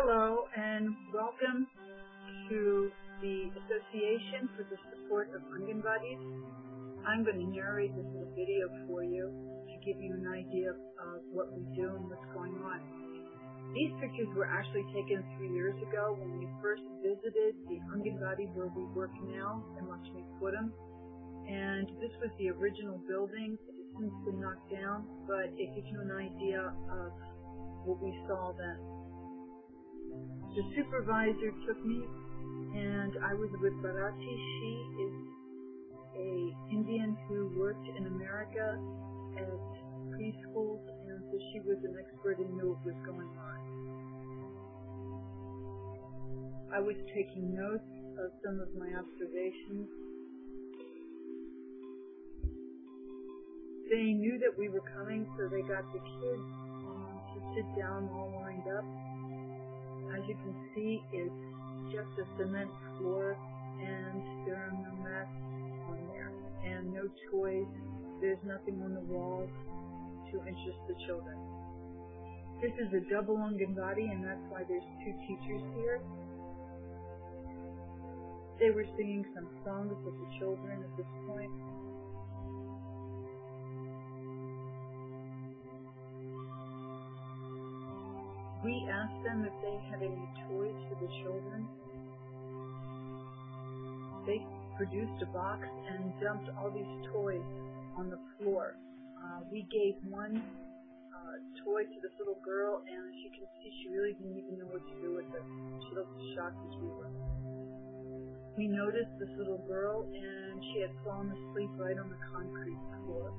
Hello and welcome to the Association for the Support of Anganwadis. I'm going to narrate this little video for you to give you an idea of what we do and what's going on. These pictures were actually taken 3 years ago when we first visited the Anganwadi where we work now in Lakshmiporam. And this was the original building. It has since been knocked down, but it gives you an idea of what we saw then. The supervisor took me, and I was with Bharati. She is an Indian who worked in America at preschools, and so she was an expert and knew what was going on. I was taking notes of some of my observations. They knew that we were coming, so they got the kids to sit down all lined up. As you can see, it's just a cement floor, and there are no mats on there, and no toys. There's nothing on the walls to interest the children. This is a double anganwadi, and that's why there's 2 teachers here. They were singing some songs with the children at this point. We asked them if they had any toys for the children. They produced a box and dumped all these toys on the floor. We gave one toy to this little girl, and as you can see, she really didn't even know what to do with it. She looked as shocked as we were. We noticed this little girl, and she had fallen asleep right on the concrete floor.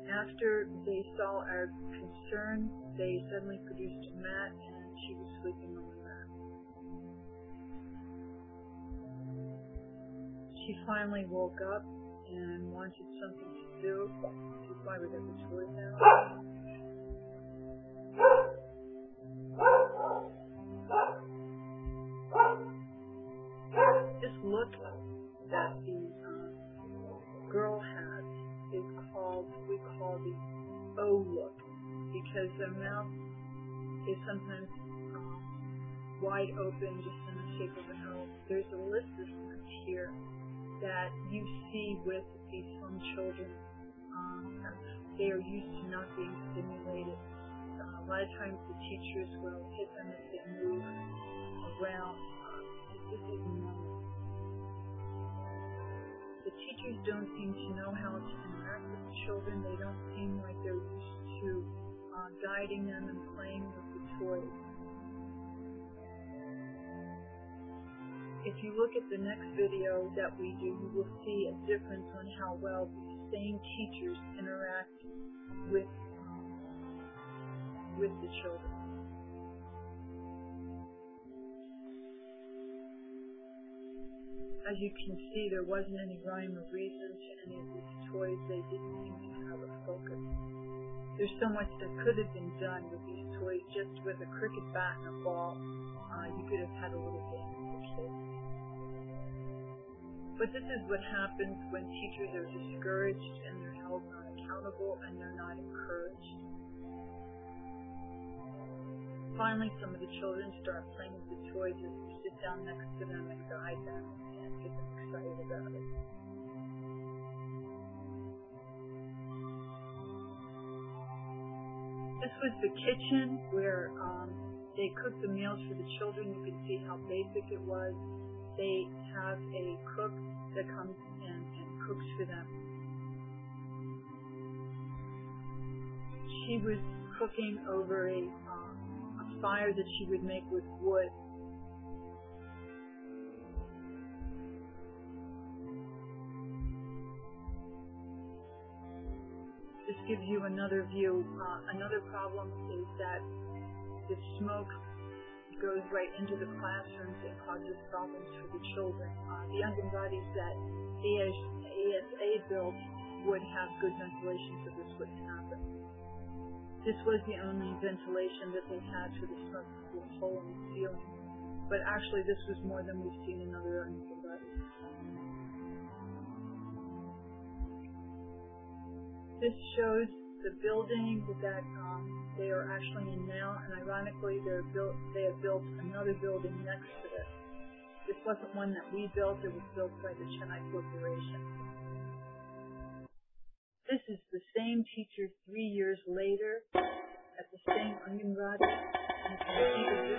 After they saw our concern, they suddenly produced a mat, and she was sleeping on the mat. She finally woke up and wanted something to do. This is why we got the toys out. This look that the girl has is we call the O look, because their mouth is sometimes wide open, just in the shape of an O. There's a listlessness here that you see with these home children. They are used to not being stimulated. A lot of times the teachers will hit them as they move around. This is normal. The teachers don't seem to know how to interact with the children. They don't seem like they're used to guiding them and playing with the toys. If you look at the next video that we do, you will see a difference on how well these same teachers interact with the children. As you can see, there wasn't any rhyme or reason to any of these toys. They didn't seem to have a focus. There's so much that could have been done with these toys. Just with a cricket bat and a ball, you could have had a little game with the kids. But this is what happens when teachers are discouraged and they're held not accountable and they're not encouraged. Finally, some of the children start playing with the toys as we sit down next to them and guide them and get them excited about it. This was the kitchen where they cooked the meals for the children. You can see how basic it was. They have a cook that comes in and cooks for them. She was cooking over a fire that she would make with wood. This gives you another view. Another problem is that the smoke goes right into the classrooms and causes problems for the children. The anganwadis that ASA built would have good ventilation, so this wouldn't happen. This was the only ventilation that they had for the smoke, the hole in the ceiling. But actually, this was more than we've seen in other anganwadis. This shows the building that they are actually in now, and ironically, they have built another building next to this. This wasn't one that we built; it was built by the Chennai Corporation. This is the same teacher 3 years later at the same anganwadi. You can see the